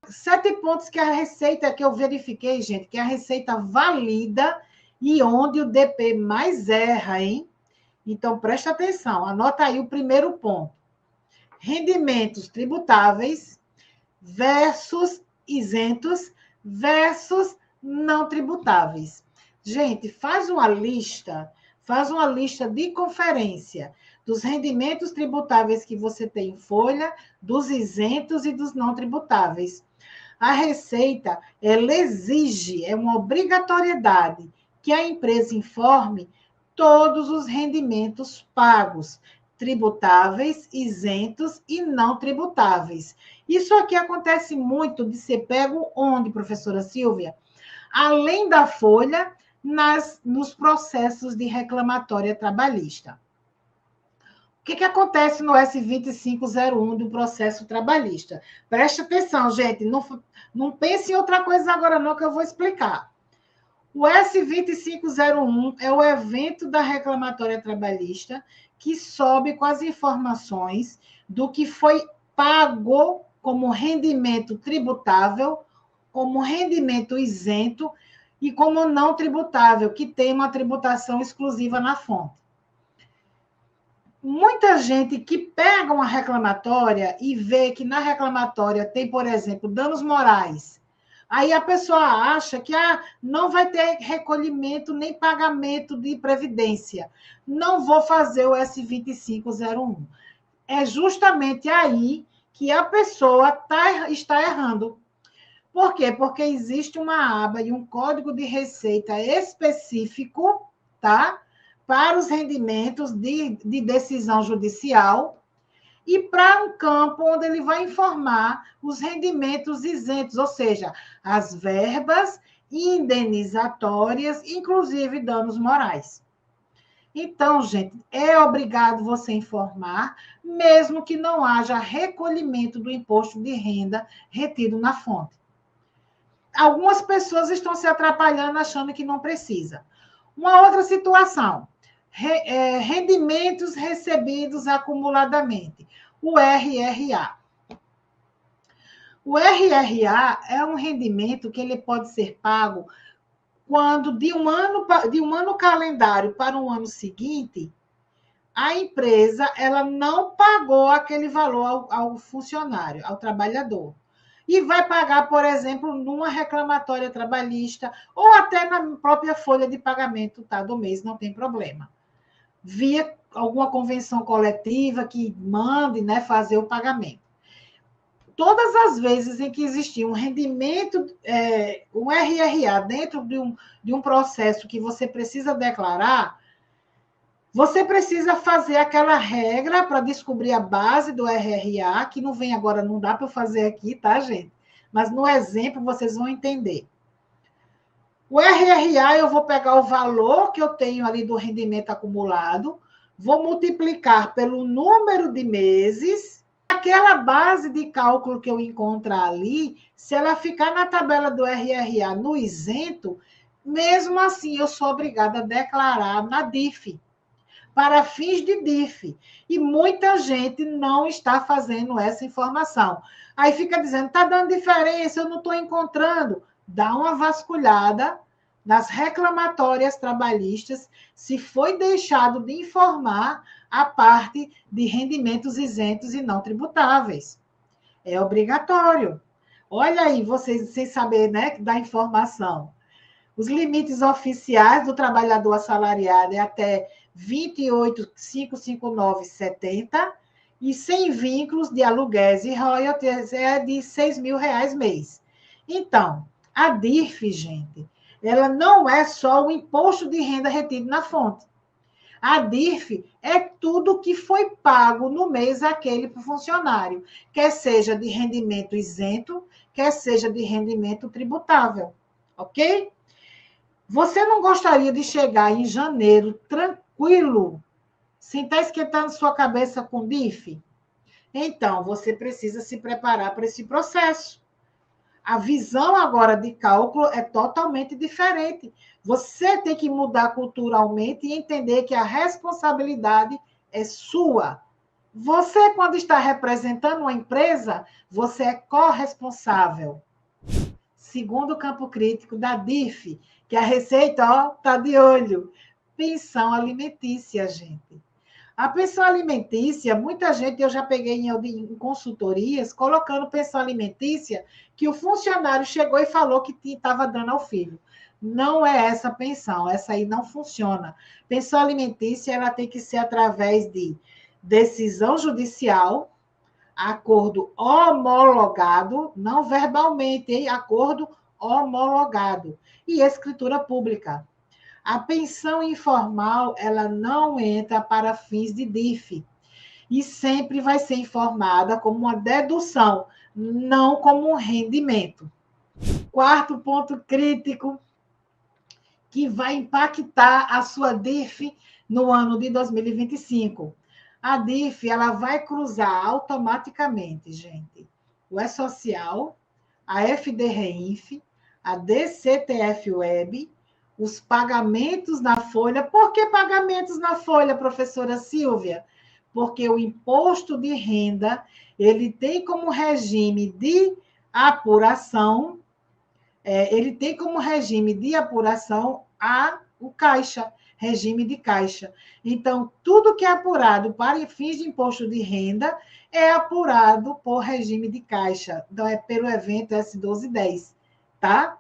7 pontos que a receita, que eu verifiquei, gente, que a receita valida e onde o DP mais erra, hein? Então, presta atenção, anota aí o primeiro ponto. Rendimentos tributáveis versus isentos versus não tributáveis. Gente, faz uma lista de conferência dos rendimentos tributáveis que você tem em folha, dos isentos e dos não tributáveis. A Receita, ela exige, é uma obrigatoriedade que a empresa informe todos os rendimentos pagos, tributáveis, isentos e não tributáveis. Isso aqui acontece muito de ser pego onde, professora Silvia? Além da folha, nos processos de reclamatória trabalhista. O que acontece no S2501 do processo trabalhista? Preste atenção, gente, não pense em outra coisa agora não, que eu vou explicar. O S2501 é o evento da reclamatória trabalhista que sobe com as informações do que foi pago como rendimento tributável, como rendimento isento e como não tributável, que tem uma tributação exclusiva na fonte. Muita gente que pega uma reclamatória e vê que na reclamatória tem, por exemplo, danos morais. Aí a pessoa acha que não vai ter recolhimento nem pagamento de previdência. Não vou fazer o S2501. É justamente aí que a pessoa está errando. Por quê? Porque existe uma aba e um código de receita específico, tá? Para os rendimentos de decisão judicial e para um campo onde ele vai informar os rendimentos isentos, ou seja, as verbas indenizatórias, inclusive danos morais. Então, gente, é obrigado você informar, mesmo que não haja recolhimento do imposto de renda retido na fonte. Algumas pessoas estão se atrapalhando achando que não precisa. Uma outra situação, rendimentos recebidos acumuladamente, o RRA. O RRA é um rendimento que ele pode ser pago quando de um ano calendário para um ano seguinte, a empresa ela não pagou aquele valor ao funcionário, ao trabalhador. E vai pagar, por exemplo, numa reclamatória trabalhista ou até na própria folha de pagamento do mês, não tem problema. Via alguma convenção coletiva que mande, né, fazer o pagamento. Todas as vezes em que existir um rendimento, um RRA dentro de um processo que você precisa declarar, você precisa fazer aquela regra para descobrir a base do RRA, que não vem agora, não dá para fazer aqui, tá, gente? Mas no exemplo vocês vão entender. O RRA, eu vou pegar o valor que eu tenho ali do rendimento acumulado, vou multiplicar pelo número de meses, aquela base de cálculo que eu encontrar ali, se ela ficar na tabela do RRA no isento, mesmo assim eu sou obrigada a declarar na DIF, para fins de DIF. E muita gente não está fazendo essa informação. Aí fica dizendo, está dando diferença, eu não estou encontrando. Dá uma vasculhada nas reclamatórias trabalhistas, se foi deixado de informar a parte de rendimentos isentos e não tributáveis. É obrigatório. Olha aí, vocês sem saber, né, da informação. Os limites oficiais do trabalhador assalariado é até 28.559,70 e sem vínculos de aluguéis e royalties é de R$6.000 mês. Então, a DIRF, gente, ela não é só o imposto de renda retido na fonte. A DIRF é tudo que foi pago no mês aquele para o funcionário, quer seja de rendimento isento, quer seja de rendimento tributável, ok? Você não gostaria de chegar em janeiro tranquilo, sem estar esquentando sua cabeça com DIF? Então, você precisa se preparar para esse processo. A visão agora de cálculo é totalmente diferente. Você tem que mudar culturalmente e entender que a responsabilidade é sua. Você, quando está representando uma empresa, você é corresponsável. Segundo o campo crítico da DIF, que a Receita está de olho. Pensão alimentícia, gente. A pensão alimentícia, muita gente, eu já peguei em consultorias, colocando pensão alimentícia, que o funcionário chegou e falou que estava dando ao filho. Não é essa pensão, essa aí não funciona. Pensão alimentícia, ela tem que ser através de decisão judicial, acordo homologado, não verbalmente, hein? Acordo homologado, e escritura pública. A pensão informal, ela não entra para fins de DIF e sempre vai ser informada como uma dedução, não como um rendimento. Quarto ponto crítico que vai impactar a sua DIF no ano de 2025. A DIF, ela vai cruzar automaticamente, gente, o E-Social, a FD-Reinf, a DCTF-Web, os pagamentos na folha. Por que pagamentos na folha, professora Silvia? Porque o imposto de renda, ele tem como regime de apuração, o caixa, regime de caixa. Então, tudo que é apurado para fins de imposto de renda é apurado por regime de caixa. Então, é pelo evento S1210, tá?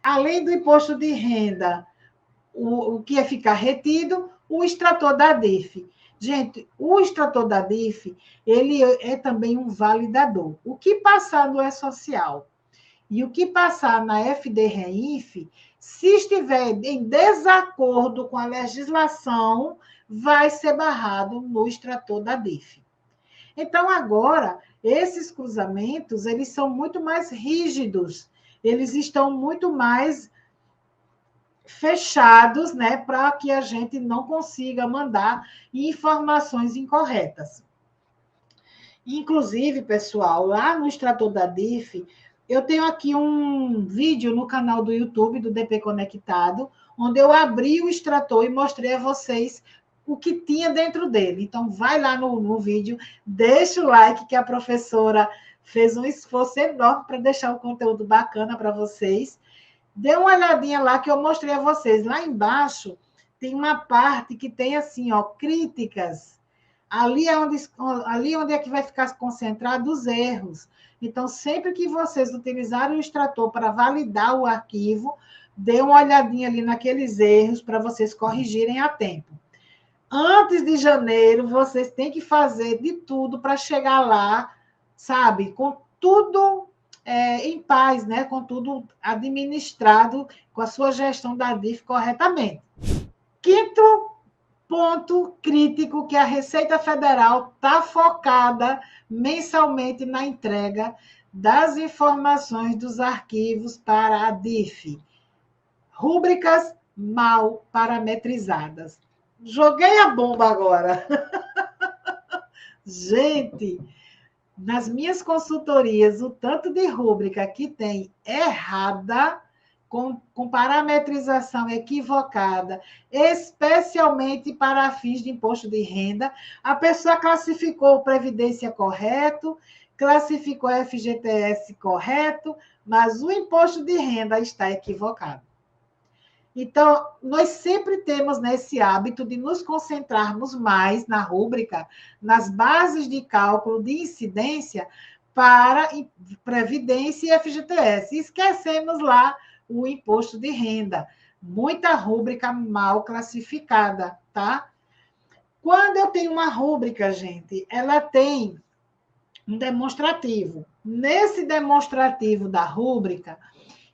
Além do imposto de renda, o que é ficar retido, o extrator da DIF. Gente, o extrator da DIF, ele é também um validador. O que passar no E-Social e o que passar na FD-Reinf, se estiver em desacordo com a legislação, vai ser barrado no extrator da DIF. Então, agora, esses cruzamentos, eles são muito mais rígidos, eles estão muito mais fechados, né, para que a gente não consiga mandar informações incorretas. Inclusive, pessoal, lá no extrator da DIF, eu tenho aqui um vídeo no canal do YouTube do DP Conectado, onde eu abri o extrator e mostrei a vocês o que tinha dentro dele. Então, vai lá no vídeo, deixa o like, que a professora fez um esforço enorme para deixar o conteúdo bacana para vocês. Dê uma olhadinha lá que eu mostrei a vocês. Lá embaixo tem uma parte que tem assim, ó, críticas. Ali é onde é que vai ficar concentrado os erros. Então, sempre que vocês utilizarem o extrator para validar o arquivo, dê uma olhadinha ali naqueles erros para vocês corrigirem a tempo. Antes de janeiro, vocês têm que fazer de tudo para chegar lá, sabe, com tudo em paz, né? Com tudo administrado, com a sua gestão da DIF corretamente. Quinto ponto crítico, que a Receita Federal está focada mensalmente na entrega das informações dos arquivos para a DIF. Rúbricas mal parametrizadas. Joguei a bomba agora. Gente, nas minhas consultorias, o tanto de rúbrica que tem errada, com parametrização equivocada, especialmente para fins de imposto de renda, a pessoa classificou o Previdência correto, classificou o FGTS correto, mas o imposto de renda está equivocado. Então, nós sempre temos nesse hábito de nos concentrarmos mais na rúbrica, nas bases de cálculo de incidência para Previdência e FGTS. E esquecemos lá o imposto de renda. Muita rúbrica mal classificada, tá? Quando eu tenho uma rúbrica, gente, ela tem um demonstrativo. Nesse demonstrativo da rúbrica,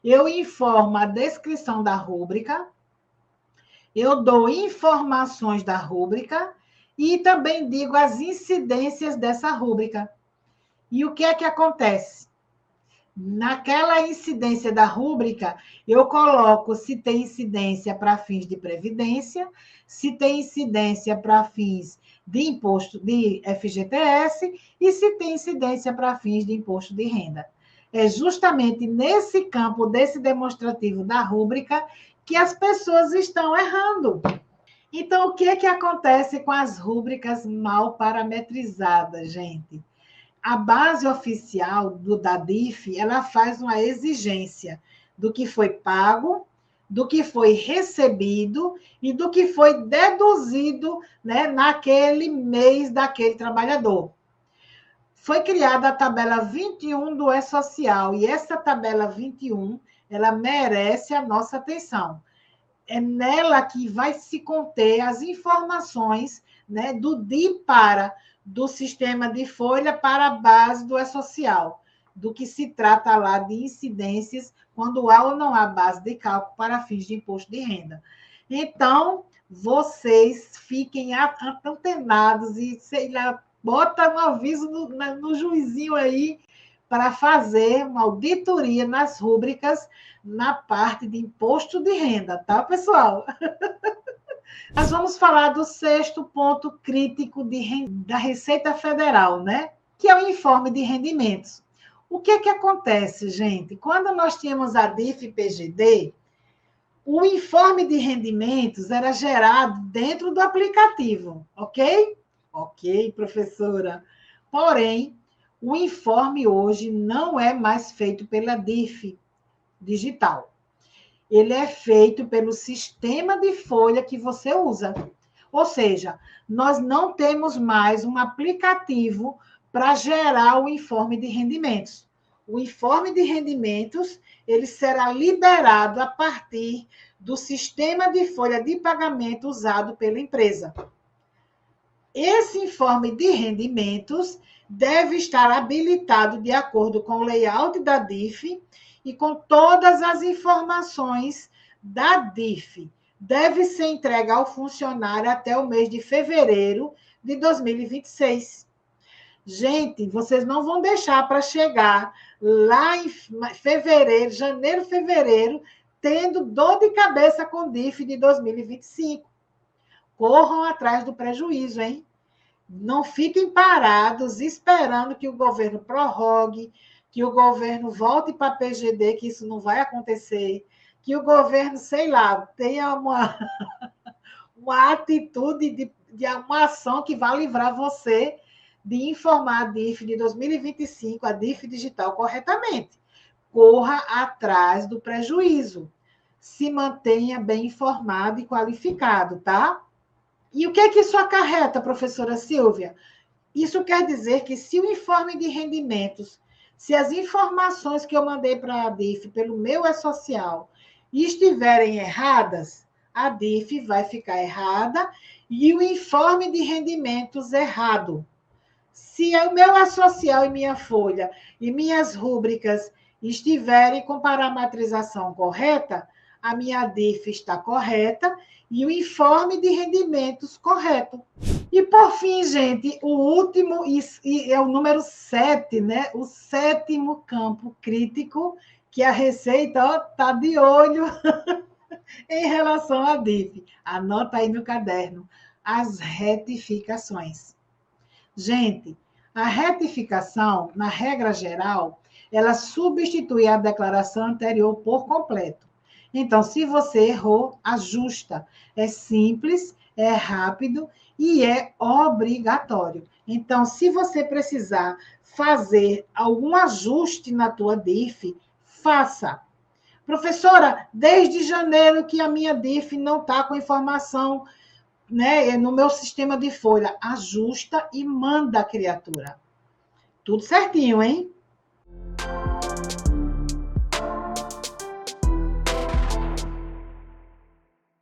eu informo a descrição da rúbrica, eu dou informações da rúbrica e também digo as incidências dessa rúbrica. E o que é que acontece? Naquela incidência da rúbrica, eu coloco se tem incidência para fins de previdência, se tem incidência para fins de imposto de FGTS e se tem incidência para fins de imposto de renda. É justamente nesse campo desse demonstrativo da rúbrica que as pessoas estão errando. Então, o que é que acontece com as rúbricas mal parametrizadas, gente? A base oficial da DIF, ela faz uma exigência do que foi pago, do que foi recebido e do que foi deduzido, né, naquele mês daquele trabalhador. Foi criada a tabela 21 do E-Social, e essa tabela 21, ela merece a nossa atenção. É nela que vai se conter as informações, né, do DI para, do sistema de folha para a base do E-Social, do que se trata lá de incidências quando há ou não há base de cálculo para fins de imposto de renda. Então, vocês fiquem antenados e, sei lá, bota um aviso no juizinho aí para fazer uma auditoria nas rúbricas na parte de imposto de renda, tá, pessoal? Nós vamos falar do sexto ponto crítico da Receita Federal, né? Que é o informe de rendimentos. O que é que acontece, gente? Quando nós tínhamos a DIF-PGD, o informe de rendimentos era gerado dentro do aplicativo, ok? Ok, professora. Porém, o informe hoje não é mais feito pela DIF digital. Ele é feito pelo sistema de folha que você usa. Ou seja, nós não temos mais um aplicativo para gerar o informe de rendimentos. O informe de rendimentos, ele será liberado a partir do sistema de folha de pagamento usado pela empresa. Esse informe de rendimentos deve estar habilitado de acordo com o layout da DIF e com todas as informações da DIF. Deve ser entregue ao funcionário até o mês de fevereiro de 2026. Gente, vocês não vão deixar para chegar lá em fevereiro, janeiro, fevereiro, tendo dor de cabeça com DIF de 2025. Corram atrás do prejuízo, hein? Não fiquem parados esperando que o governo prorrogue, que o governo volte para a PGD, que isso não vai acontecer, que o governo, sei lá, tenha uma atitude de uma ação que vá livrar você de informar a DIF de 2025, a DIF digital, corretamente. Corra atrás do prejuízo. Se mantenha bem informado e qualificado, tá? E o que é que isso acarreta, professora Silvia? Isso quer dizer que se o informe de rendimentos, se as informações que eu mandei para a DIF pelo meu E-Social estiverem erradas, a DIF vai ficar errada e o informe de rendimentos errado. Se o meu E-Social e minha folha e minhas rúbricas estiverem com parametrização correta, a minha DIF está correta e o informe de rendimentos correto. E, por fim, gente, o último, e é o número 7, né? O sétimo campo crítico, que a Receita está de olho em relação à DIF. Anota aí no caderno, as retificações. Gente, a retificação, na regra geral, ela substitui a declaração anterior por completo. Então, se você errou, ajusta. É simples, é rápido e é obrigatório. Então, se você precisar fazer algum ajuste na tua DIF, faça. Professora, desde janeiro que a minha DIF não está com informação, né, no meu sistema de folha, ajusta e manda a criatura. Tudo certinho, hein?